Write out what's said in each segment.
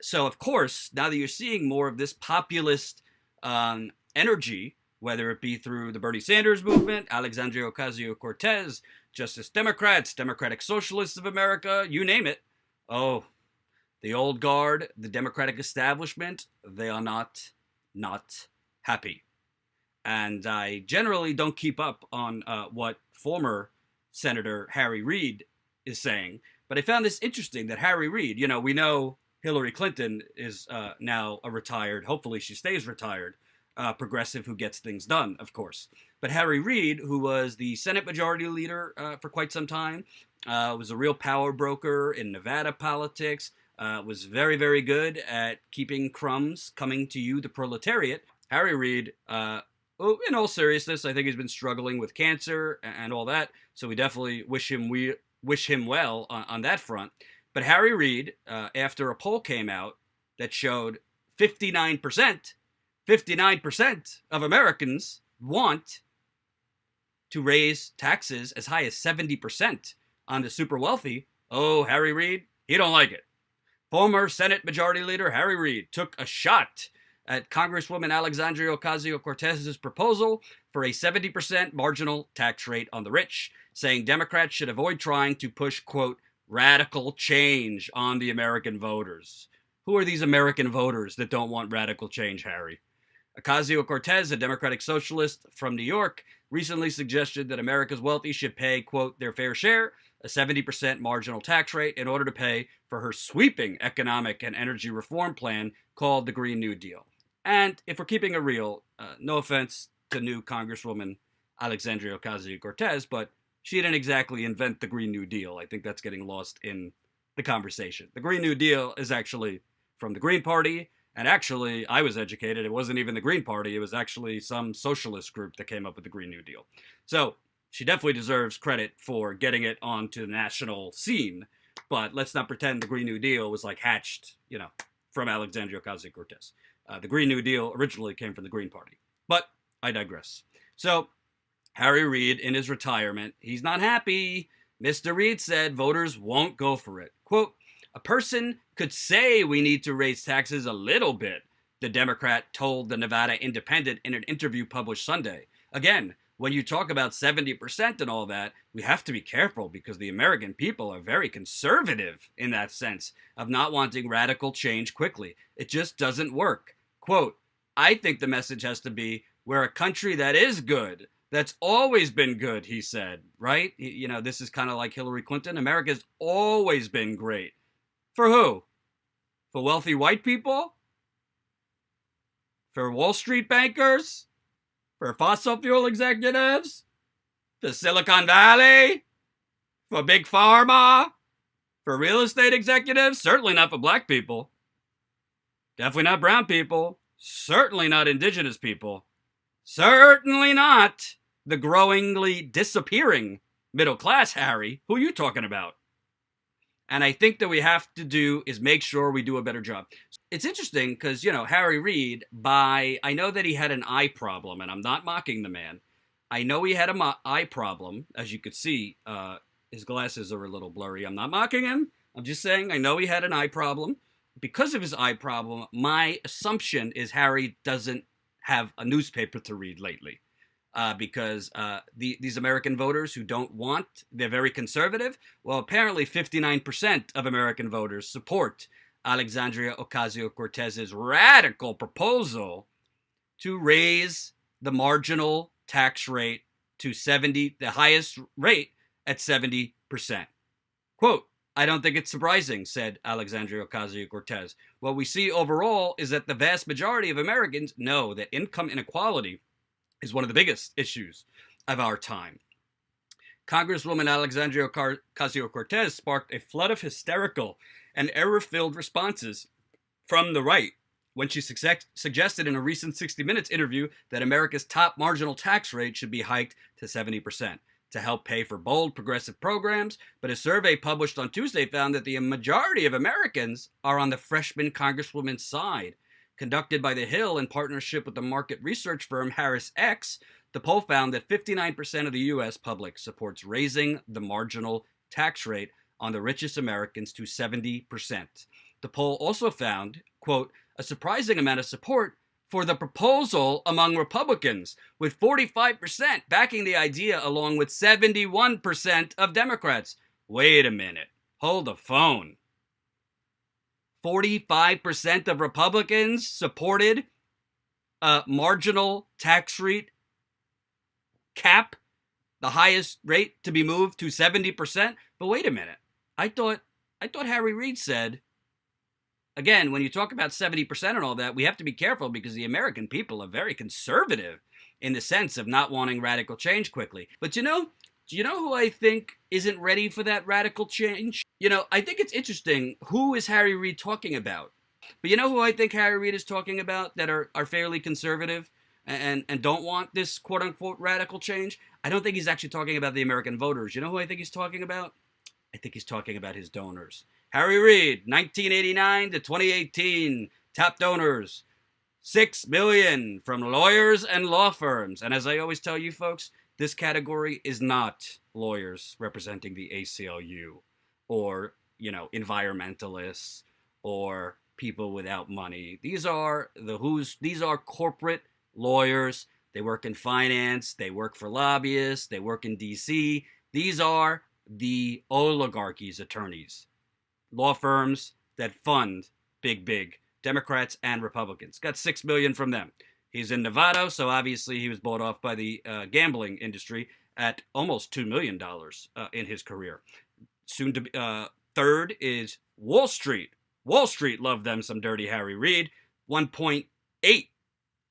So, of course, now that you're seeing more of this populist energy, whether it be through the Bernie Sanders movement, Alexandria Ocasio-Cortez, Justice Democrats, Democratic Socialists of America, you name it. Oh, the old guard, the Democratic establishment, they are not happy. And I generally don't keep up on what former Senator Harry Reid is saying, but I found this interesting that Harry Reid, we know Hillary Clinton is now a retired, hopefully she stays retired, progressive who gets things done, of course. But Harry Reid, who was the Senate Majority Leader for quite some time, was a real power broker in Nevada politics, was very, very good at keeping crumbs coming to you, the proletariat. Harry Reid, in all seriousness, I think he's been struggling with cancer and all that, so we definitely wish him well on that front. But Harry Reid, after a poll came out that showed 59%, 59% of Americans want to raise taxes as high as 70% on the super wealthy. Oh, Harry Reid, he don't like it. Former Senate Majority Leader Harry Reid took a shot at Congresswoman Alexandria Ocasio-Cortez's proposal for a 70% marginal tax rate on the rich, saying Democrats should avoid trying to push, quote, radical change on the American voters. Who are these American voters that don't want radical change, Harry? Ocasio-Cortez, a Democratic Socialist from New York, recently suggested that America's wealthy should pay, quote, their fair share, a 70% marginal tax rate, in order to pay for her sweeping economic and energy reform plan called the Green New Deal. And if we're keeping it real, no offense to new Congresswoman Alexandria Ocasio-Cortez, but she didn't exactly invent the Green New Deal. I think that's getting lost in the conversation. The Green New Deal is actually from the Green Party, and actually, I was educated. It wasn't even the Green Party. It was actually some socialist group that came up with the Green New Deal. So she definitely deserves credit for getting it onto the national scene, but let's not pretend the Green New Deal was like hatched, from Alexandria Ocasio-Cortez. The Green New Deal originally came from the Green Party. But I digress. So Harry Reid, in his retirement, he's not happy. Mr. Reid said voters won't go for it. Quote, a person could say we need to raise taxes a little bit, the Democrat told the Nevada Independent in an interview published Sunday. Again, when you talk about 70% and all that, we have to be careful because the American people are very conservative in that sense of not wanting radical change quickly. It just doesn't work. Quote, I think the message has to be we're a country that is good. That's always been good, he said, right? This is kind of like Hillary Clinton. America's always been great. For who? For wealthy white people? For Wall Street bankers? For fossil fuel executives? For Silicon Valley? For Big Pharma? For real estate executives? Certainly not for black people. Definitely not brown people. Certainly not indigenous people. Certainly not the growingly disappearing middle class, Harry. Who are you talking about? And I think that we have to do is make sure we do a better job. It's interesting because, Harry Reid, I know that he had an eye problem, and I'm not mocking the man. I know he had an eye problem. As you could see, his glasses are a little blurry. I'm not mocking him. I'm just saying I know he had an eye problem. Because of his eye problem, my assumption is Harry doesn't have a newspaper to read lately. Because these American voters who don't want, they're very conservative. Well, apparently 59% of American voters support Alexandria Ocasio-Cortez's radical proposal to raise the marginal tax rate to 70, the highest rate at 70%. Quote, I don't think it's surprising, said Alexandria Ocasio-Cortez. What we see overall is that the vast majority of Americans know that income inequality is one of the biggest issues of our time. Congresswoman Alexandria Ocasio-Cortez sparked a flood of hysterical and error-filled responses from the right when she suggested in a recent 60 Minutes interview that America's top marginal tax rate should be hiked to 70% to help pay for bold progressive programs. But a survey published on Tuesday found that the majority of Americans are on the freshman congresswoman's side. Conducted by The Hill in partnership with the market research firm Harris X, the poll found that 59% of the U.S. public supports raising the marginal tax rate on the richest Americans to 70%. The poll also found, quote, a surprising amount of support for the proposal among Republicans, with 45% backing the idea along with 71% of Democrats. Wait a minute. Hold the phone. 45% of Republicans supported a marginal tax rate cap, the highest rate to be moved to 70%. But wait a minute. I thought Harry Reid said, again, when you talk about 70% and all that, we have to be careful because the American people are very conservative in the sense of not wanting radical change quickly. But do you know who I think isn't ready for that radical change? I think it's interesting, who is Harry Reid talking about? But you know who I think Harry Reid is talking about that are fairly conservative and don't want this quote-unquote radical change? I don't think he's actually talking about the American voters. You know who I think he's talking about? I think he's talking about his donors. Harry Reid, 1989 to 2018, top donors, $6 million from lawyers and law firms. And as I always tell you folks, this category is not lawyers representing the ACLU or, environmentalists or people without money. These are corporate lawyers. They work in finance. They work for lobbyists. They work in DC. These are the oligarchy's attorneys. Law firms that fund big Democrats and Republicans. Got $6 million from them. He's in Nevada, so obviously he was bought off by the gambling industry at almost $2 million in his career. Soon to be, third is Wall Street. Wall Street loved them some dirty Harry Reid. 1.8.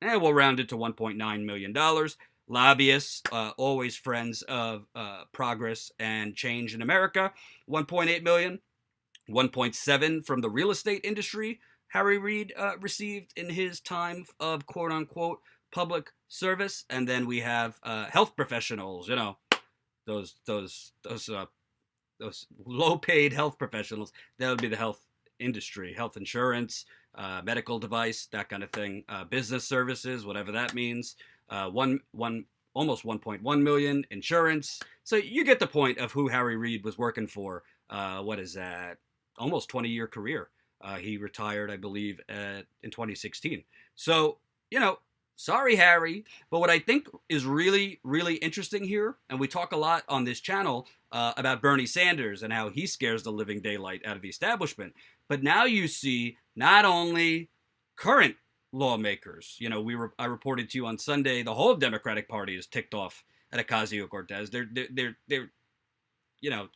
We'll round it to $1.9 million. Lobbyists, always friends of progress and change in America. 1.8 million. 1.7 from the real estate industry. Harry Reid received in his time of quote-unquote public service. And then we have health professionals, those low-paid health professionals. That would be the health industry, health insurance, medical device, that kind of thing, business services, whatever that means. Almost 1.1 million insurance. So you get the point of who Harry Reid was working for. What is that? Almost 20-year career. He retired, I believe, in 2016. So, sorry, Harry. But what I think is really, really interesting here, and we talk a lot on this channel about Bernie Sanders and how he scares the living daylight out of the establishment. But now you see not only current lawmakers. I reported to you on Sunday, the whole Democratic Party is ticked off at Ocasio-Cortez. They're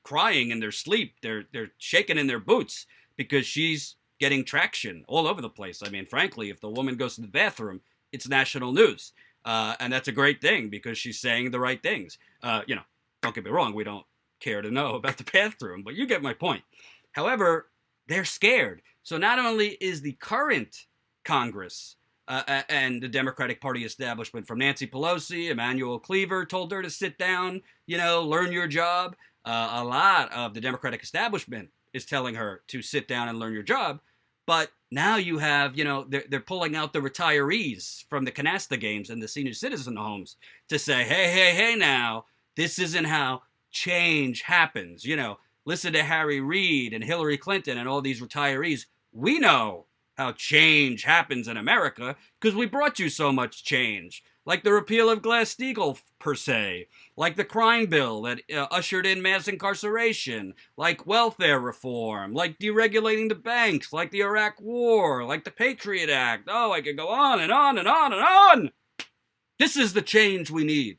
crying in their sleep. They're shaking in their boots because she's getting traction all over the place. I mean, frankly, if the woman goes to the bathroom, it's national news. And that's a great thing because she's saying the right things. Don't get me wrong, we don't care to know about the bathroom, but you get my point. However, they're scared. So not only is the current Congress and the Democratic Party establishment, from Nancy Pelosi, Emmanuel Cleaver told her to sit down, learn your job. A lot of the Democratic establishment is telling her to sit down and learn your job. But now you have, they're pulling out the retirees from the canasta games and the senior citizen homes to say, hey, now, this isn't how change happens. Listen to Harry Reid and Hillary Clinton and all these retirees. We know how change happens in America because we brought you so much change. Like the repeal of Glass-Steagall, per se. Like the crime bill that ushered in mass incarceration. Like welfare reform. Like deregulating the banks. Like the Iraq War. Like the Patriot Act. Oh, I could go on and on and on and on. This is the change we need.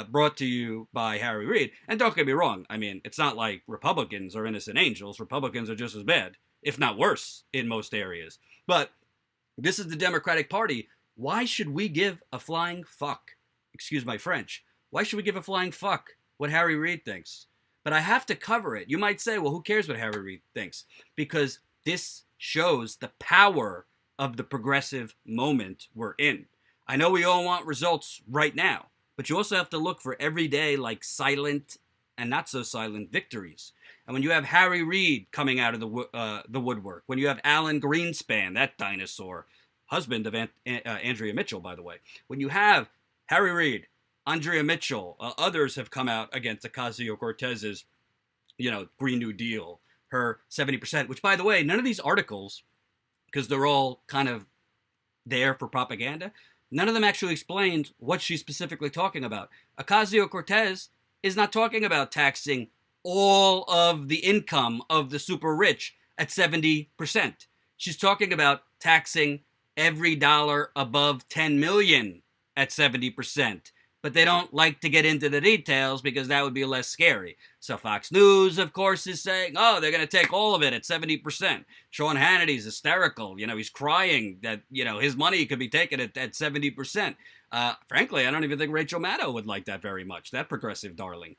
Brought to you by Harry Reid. And don't get me wrong. I mean, it's not like Republicans are innocent angels. Republicans are just as bad, if not worse, in most areas. But this is the Democratic Party. Why should we give a flying fuck? Excuse my French. Why should we give a flying fuck what Harry Reid thinks? But I have to cover it. You might say, well, who cares what Harry Reid thinks? Because this shows the power of the progressive moment we're in. I know we all want results right now, but you also have to look for everyday, silent and not so silent victories. And when you have Harry Reid coming out of the woodwork, when you have Alan Greenspan, that dinosaur, husband of Andrea Mitchell, by the way. When you have Harry Reid, Andrea Mitchell, others have come out against Ocasio-Cortez's, Green New Deal, her 70%, which, by the way, none of these articles, because they're all kind of there for propaganda, none of them actually explained what she's specifically talking about. Ocasio-Cortez is not talking about taxing all of the income of the super rich at 70%. She's talking about taxing every dollar above 10 million at 70%. But they don't like to get into the details because that would be less scary. So Fox News, of course, is saying, oh, they're going to take all of it at 70%. Sean Hannity's hysterical. He's crying that, his money could be taken at 70%. Frankly, I don't even think Rachel Maddow would like that very much, that progressive darling.